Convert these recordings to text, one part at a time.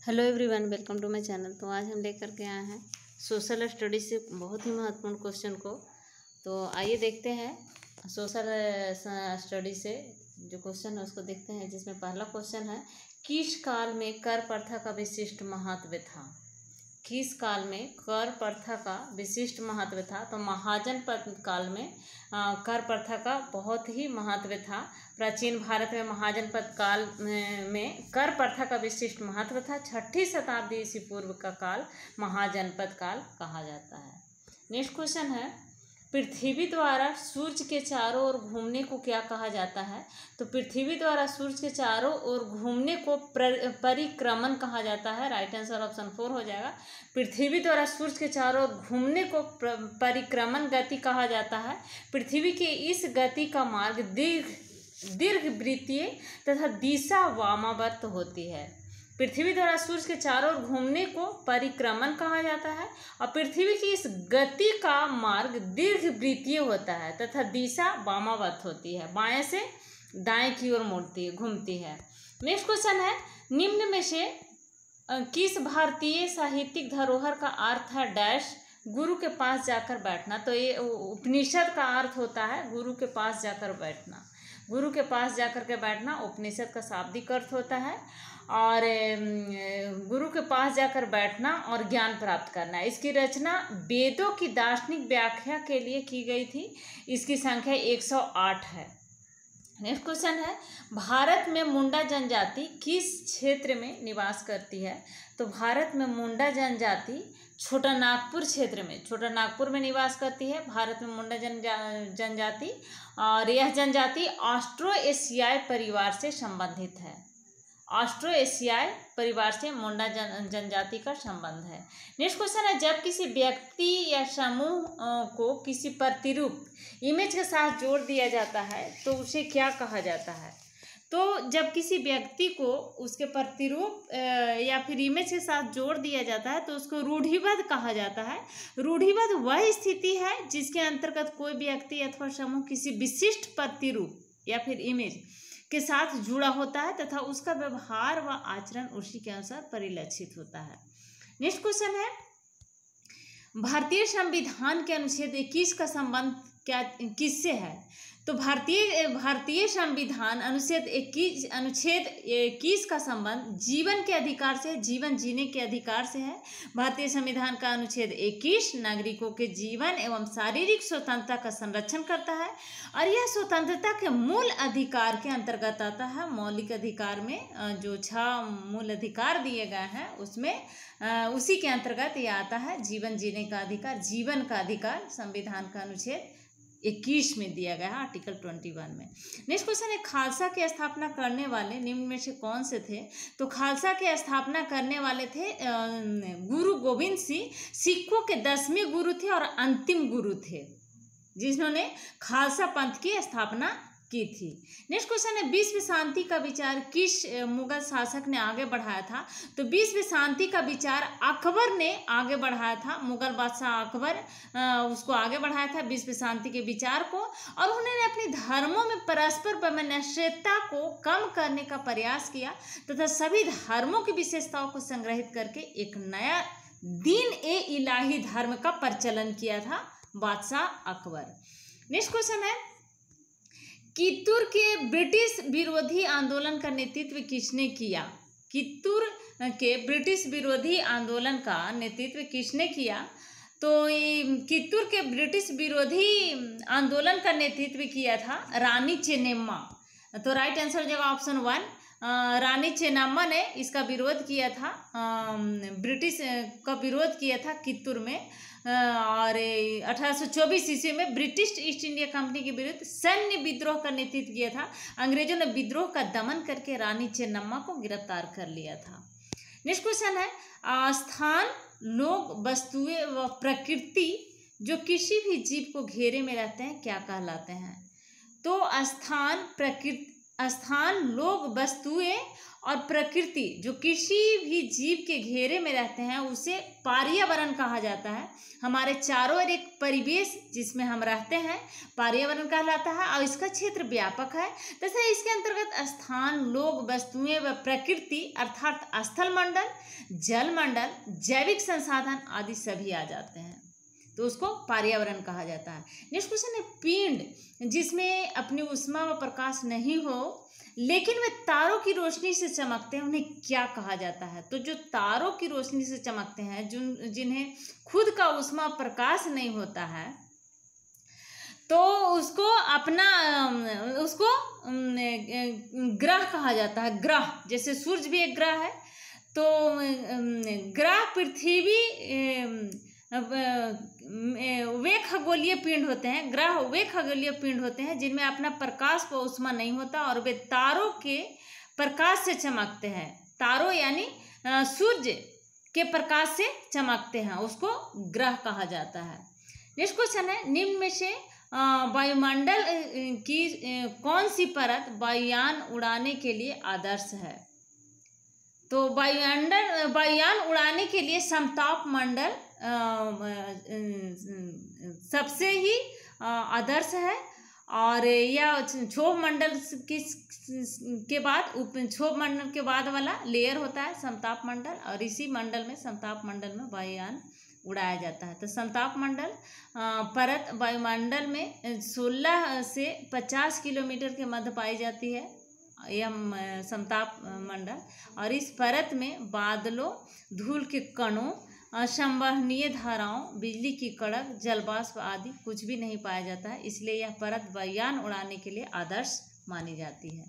Hello everyone, welcome to my channel. तो आज हम लेकर के आए हैं सोशल स्टडी से बहुत ही महत्वपूर्ण क्वेश्चन को। तो आइए देखते हैं सोशल स्टडी से जो क्वेश्चन है उसको देखते हैं, जिसमें पहला क्वेश्चन है, किस काल में कर प्रथा का विशिष्ट महत्व था। किस काल में कर प्रथा का विशिष्ट महत्व था। तो महाजनपद काल में कर प्रथा का बहुत ही महत्व था। प्राचीन भारत में महाजनपद काल में कर प्रथा का विशिष्ट महत्व था। 6ठी शताब्दी ईसा पूर्व का काल महाजनपद काल कहा जाता है। नेक्स्ट क्वेश्चन है, पृथ्वी द्वारा सूर्य के चारों ओर घूमने को क्या कहा जाता है। तो पृथ्वी द्वारा सूर्य के चारों ओर घूमने को परिक्रमण कहा जाता है। राइट आंसर ऑप्शन 4 हो जाएगा। पृथ्वी द्वारा सूर्य के चारों ओर घूमने को परिक्रमण गति कहा जाता है। पृथ्वी की इस गति का मार्ग दीर्घवृत्तीय तथा दिशा वामावर्त होती है। पृथ्वी द्वारा सूर्य के चारों ओर घूमने को परिक्रमण कहा जाता है और पृथ्वी की इस गति का मार्ग दीर्घवृत्तीय होता है तथा दिशा वामावर्त होती है, बाएं से दाएं की ओर मुड़ती है, घूमती है। नेक्स्ट क्वेश्चन है, निम्न में से किस भारतीय साहित्यिक धरोहर का अर्थ है डैश गुरु के पास जाकर बैठना। तो ये उपनिषद का अर्थ होता है गुरु के पास जाकर बैठना। गुरु के पास जाकर के बैठना उपनिषद का शाब्दिक अर्थ होता है और गुरु के पास जाकर बैठना और ज्ञान प्राप्त करना। इसकी रचना वेदों की दार्शनिक व्याख्या के लिए की गई थी। इसकी संख्या 108 है। नेक्स्ट क्वेश्चन है, भारत में मुंडा जनजाति किस क्षेत्र में निवास करती है। तो भारत में मुंडा जनजाति छोटा नागपुर क्षेत्र में, छोटा नागपुर में निवास करती है भारत में मुंडा जनजाति। और यह जनजाति ऑस्ट्रो एशियाई परिवार से संबंधित है। ऑस्ट्रो एशियाई परिवार से मुंडा जनजाति का संबंध है। नेक्स्ट क्वेश्चन है, जब किसी व्यक्ति या समूह को किसी प्रतिरूप इमेज के साथ जोड़ दिया जाता है तो उसे क्या कहा जाता है। तो जब किसी व्यक्ति को उसके प्रतिरूप या फिर इमेज के साथ जोड़ दिया जाता है तो उसको रूढ़िबद्ध कहा जाता है। रूढ़िबद्ध वह स्थिति है जिसके अंतर्गत कोई व्यक्ति अथवा समूह किसी विशिष्ट प्रतिरूप या फिर इमेज के साथ जुड़ा होता है तथा उसका व्यवहार व आचरण उसी के अनुसार परिलक्षित होता है। नेक्स्ट क्वेश्चन है, भारतीय संविधान के अनुच्छेद 21 का संबंध क्या किससे है। तो भारतीय संविधान अनुच्छेद 21 का संबंध जीवन के अधिकार से, जीवन जीने के अधिकार से है। भारतीय संविधान का अनुच्छेद 21 नागरिकों के जीवन एवं शारीरिक स्वतंत्रता का संरक्षण करता है और यह स्वतंत्रता के मूल अधिकार के अंतर्गत आता है। मौलिक अधिकार में जो 6 मूल अधिकार दिए गए हैं उसमें उसी के अंतर्गत ये आता है। जीवन जीने का अधिकार, जीवन का अधिकार संविधान का अनुच्छेद 21 में दिया गया है, आर्टिकल 21 में। नेक्स्ट क्वेश्चन है, खालसा की स्थापना करने वाले निम्न में से कौन से थे। तो खालसा की स्थापना करने वाले थे गुरु गोविंद सिंह। सिखों के 10वें गुरु थे और अंतिम गुरु थे जिन्होंने खालसा पंथ की स्थापना की थी। नेक्स्ट क्वेश्चन है, विश्व शांति का विचार किस मुगल शासक ने आगे बढ़ाया था। तो विश्व शांति का विचार अकबर ने आगे बढ़ाया था। मुगल बादशाह अकबर उसको आगे बढ़ाया था विश्व शांति के विचार को, और उन्होंने अपने धर्मों में परस्पर वैमनस्यता को कम करने का प्रयास किया तथा सभी धर्मों की विशेषताओं को संग्रहित करके एक नया दीन ए इलाही धर्म का प्रचलन किया था बादशाह अकबर। नेक्स्ट क्वेश्चन है, कित्तूर के ब्रिटिश विरोधी आंदोलन का नेतृत्व किसने किया। कित्तूर के ब्रिटिश विरोधी आंदोलन का नेतृत्व किसने किया। तो कित्तूर के ब्रिटिश विरोधी आंदोलन का नेतृत्व किया था रानी चेन्नम्मा। तो राइट आंसर हो जाएगा ऑप्शन 1। रानी चेन्नम्मा ने इसका विरोध किया था, ब्रिटिश का विरोध किया था कित्तूर में। और 1824 ईस्वी में ब्रिटिश ईस्ट इंडिया कंपनी के विरुद्ध सैन्य विद्रोह का नेतृत्व किया था। अंग्रेजों ने विद्रोह का दमन करके रानी चेन्नम्मा को गिरफ्तार कर लिया था। नेक्स्ट क्वेश्चन है, स्थान, लोग, वस्तुएं व प्रकृति जो किसी भी जीव को घेरे में रहते हैं क्या कहलाते हैं। तो स्थान, प्रकृति, स्थान, लोग, वस्तुएं और प्रकृति जो किसी भी जीव के घेरे में रहते हैं उसे पर्यावरण कहा जाता है। हमारे चारों ओर एक परिवेश जिसमें हम रहते हैं पर्यावरण कहलाता है और इसका क्षेत्र व्यापक है तथा इसके अंतर्गत स्थान, लोग, वस्तुएं व प्रकृति अर्थात स्थल मंडल, जल मंडल, जैविक संसाधन आदि सभी आ जाते हैं, तो उसको पर्यावरण कहा जाता है। नेक्स्ट क्वेश्चन है पिंड जिसमें अपनी ऊष्मा व प्रकाश नहीं हो लेकिन वे तारों की रोशनी से चमकते हैं, उन्हें क्या कहा जाता है? तो जो तारों की रोशनी से चमकते हैं, जिन्हें खुद का ऊष्मा प्रकाश नहीं होता है, तो उसको ग्रह कहा जाता है। ग्रह जैसे सूर्य भी एक ग्रह है, तो ग्रह पृथ्वी वे खगोलीय पिंड होते हैं। ग्रह वे खगोलीय पिंड होते हैं जिनमें अपना प्रकाश व ऊष्मा नहीं होता और वे तारों के प्रकाश से चमकते हैं। तारों यानी सूर्य के प्रकाश से चमकते हैं, उसको ग्रह कहा जाता है। नेक्स्ट क्वेश्चन है निम्न में से वायुमंडल की कौन सी परत वायुयान उड़ाने के लिए आदर्श है? तो वायुयान उड़ाने के लिए समताप मंडल सबसे ही आदर्श है और यह क्षोभ मंडल के बाद क्षोभ मंडल के बाद वाला लेयर होता है समताप मंडल, और इसी मंडल में समताप मंडल में वायुयान उड़ाया जाता है। तो समताप मंडल परत वायुमंडल में 16 से 50 किलोमीटर के मध्य पाई जाती है यह समताप मंडल, और इस परत में बादलों, धूल के कणों, संवहनीय धाराओं, बिजली की कड़क, जलवाष्प आदि कुछ भी नहीं पाया जाता है, इसलिए यह परत वायुयान उड़ाने के लिए आदर्श मानी जाती है।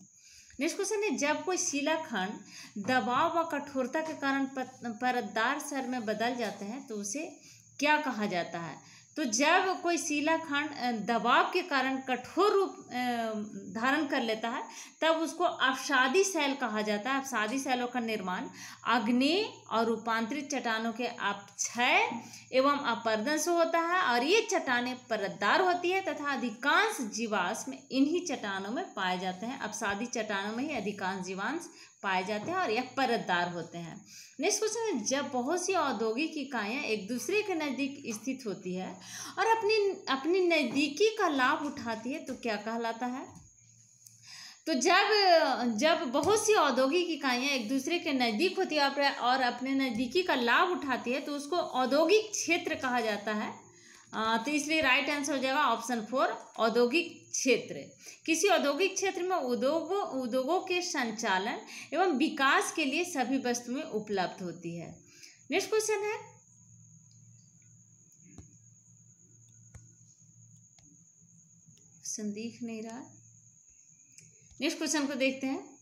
नेक्स्ट क्वेश्चन है जब कोई शिलाखंड दबाव व कठोरता के कारण परतदार स्तर में बदल जाते हैं तो उसे क्या कहा जाता है? तो जब कोई शिलाखंड दबाव के कारण कठोर रूप धारण कर लेता है तब उसको अपसादी शैल कहा जाता है। अपसादी शैलों का निर्माण आग्नेय और रूपांतरित चट्टानों के अपक्षय एवं अपर्दन से होता है और ये चट्टानें परतदार होती है तथा अधिकांश जीवाश्म इन्हीं चट्टानों में पाए जाते हैं। अपसादी चट्टानों में ही अधिकांश जीवांश पाए जाते हैं और यह परतदार होते हैं। नेक्स्ट क्वेश्चन है जब बहुत सी औद्योगिक इकाइयाँ एक दूसरे के नज़दीक स्थित होती है और अपनी नज़दीकी का लाभ उठाती है तो क्या कहलाता है? तो जब बहुत सी औद्योगिक इकाइयाँ एक दूसरे के नज़दीक होती है और अपने नज़दीकी का लाभ उठाती है तो उसको औद्योगिक क्षेत्र कहा जाता है। तो इसलिए राइट आंसर हो जाएगा ऑप्शन 4 औद्योगिक क्षेत्र। किसी औद्योगिक क्षेत्र में उद्योगों के संचालन एवं विकास के लिए सभी वस्तुएं उपलब्ध होती है। नेक्स्ट क्वेश्चन है दिख नहीं रहा। नेक्स्ट क्वेश्चन को देखते हैं।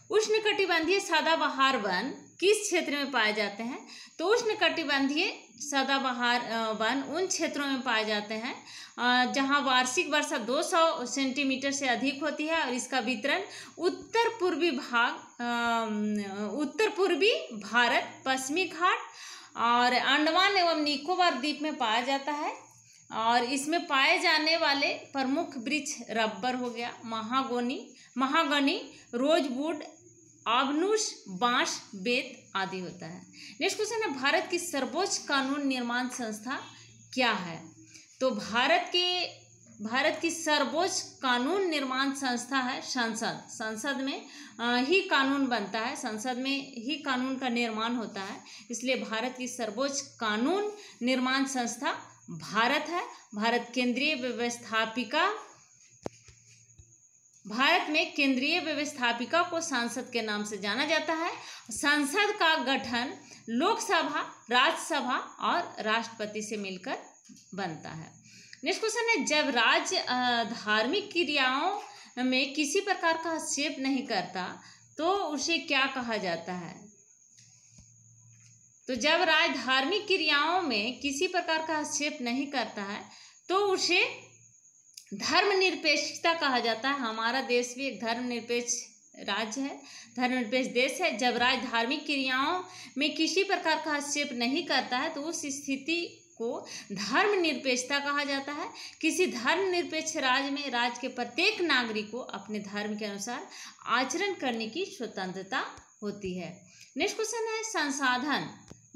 उष्णकटिबंधीय सदाबहार वन किस क्षेत्र में पाए जाते हैं? तो उष्णकटिबंधीय सदाबहार वन उन क्षेत्रों में पाए जाते हैं जहां वार्षिक वर्षा 200 सेंटीमीटर से अधिक होती है और इसका वितरण उत्तर पूर्वी भारत, पश्चिमी घाट और अंडमान एवं निकोबार द्वीप में पाया जाता है। और इसमें पाए जाने वाले प्रमुख वृक्ष रबर हो गया, महागनी, रोजवुड, आबनूस, बांस, बेत आदि होता है। नेक्स्ट क्वेश्चन है भारत की सर्वोच्च कानून निर्माण संस्था क्या है? तो भारत की सर्वोच्च कानून निर्माण संस्था है संसद। संसद में ही कानून बनता है, संसद में ही कानून का निर्माण होता है, इसलिए भारत की सर्वोच्च कानून निर्माण संस्था भारत है। भारत में केंद्रीय व्यवस्थापिका को संसद के नाम से जाना जाता है। संसद का गठन लोकसभा, राज्यसभा और राष्ट्रपति से मिलकर बनता है। नेक्स्ट क्वेश्चन है जब राज्य धार्मिक क्रियाओं में किसी प्रकार का हस्तक्षेप नहीं करता तो उसे क्या कहा जाता है? तो जब राज्य धार्मिक क्रियाओं में किसी प्रकार का हस्तक्षेप नहीं करता है तो उसे धर्मनिरपेक्षता कहा जाता है। हमारा देश भी एक धर्मनिरपेक्ष राज्य है, धर्मनिरपेक्ष देश है। जब राज्य धार्मिक क्रियाओं में किसी प्रकार का हस्तक्षेप नहीं करता है तो उस स्थिति को धर्मनिरपेक्षता कहा जाता है। किसी धर्मनिरपेक्ष राज्य में राज्य के प्रत्येक नागरिक को अपने धर्म के अनुसार आचरण करने की स्वतंत्रता होती है। नेक्स्ट क्वेश्चन है संसाधन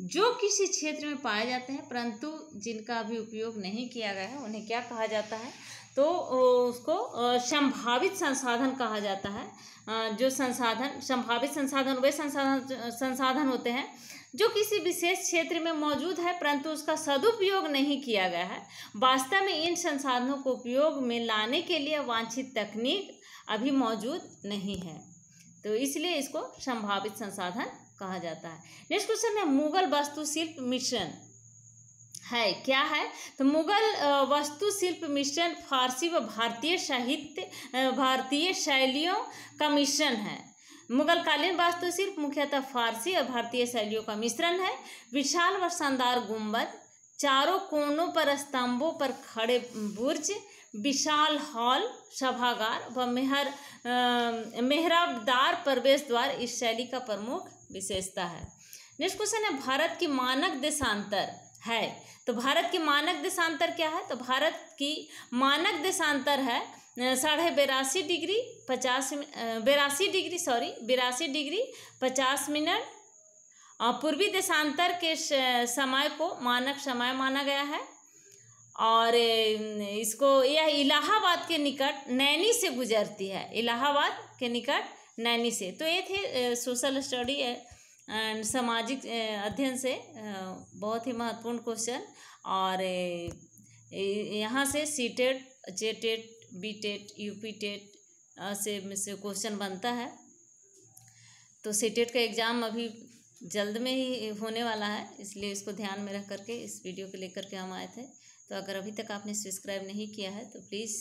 जो किसी क्षेत्र में पाए जाते हैं परंतु जिनका अभी उपयोग नहीं किया गया है उन्हें क्या कहा जाता है? तो उसको संभावित संसाधन कहा जाता है। जो संसाधन संभावित संसाधन वे संसाधन होते हैं जो किसी विशेष क्षेत्र में मौजूद है परंतु उसका सदुपयोग नहीं किया गया है। वास्तव में इन संसाधनों को उपयोग में लाने के लिए वांछित तकनीक अभी मौजूद नहीं है, तो इसलिए इसको संभावित संसाधन कहा जाता है। नेक्स्ट क्वेश्चन है मुगल वास्तुशिल्प मिश्रण है क्या है? तो मुगल वास्तुशिल्प मिश्रण फारसी व भारतीय साहित्य भारतीय शैलियों का मिश्रण है। मुगलकालीन वास्तुशिल्प मुख्यतः फारसी और भारतीय शैलियों का मिश्रण है। विशाल व शानदार गुंबद, चारों कोनों पर स्तंभों पर खड़े बुर्ज, विशाल हॉल, सभागार व मेहराबदार प्रवेश द्वार इस शैली का प्रमुख विशेषता है। नेक्स्ट क्वेश्चन है भारत की मानक देशांतर है। तो भारत की मानक देशांतर क्या है? तो भारत की मानक देशांतर है 82.5 डिग्री 50 मिनट। पूर्वी देशांतर के समय को मानक समय माना गया है और इसको यह इलाहाबाद के निकट नैनी से गुजरती है। इलाहाबाद के निकट नैनी से। तो ये थे सोशल स्टडी एंड सामाजिक अध्ययन से बहुत ही महत्वपूर्ण क्वेश्चन। और यहाँ से सीटेट, जेटेट, बीटेट, यूपीटेट से क्वेश्चन बनता है। तो सीटेट का एग्ज़ाम अभी जल्द में ही होने वाला है, इसलिए इसको ध्यान में रख करके इस वीडियो को लेकर के हम आए थे। तो अगर अभी तक आपने सब्सक्राइब नहीं किया है तो प्लीज़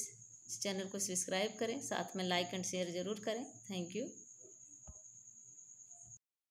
इस चैनल को सब्सक्राइब करें, साथ में लाइक एंड शेयर ज़रूर करें। Thank you.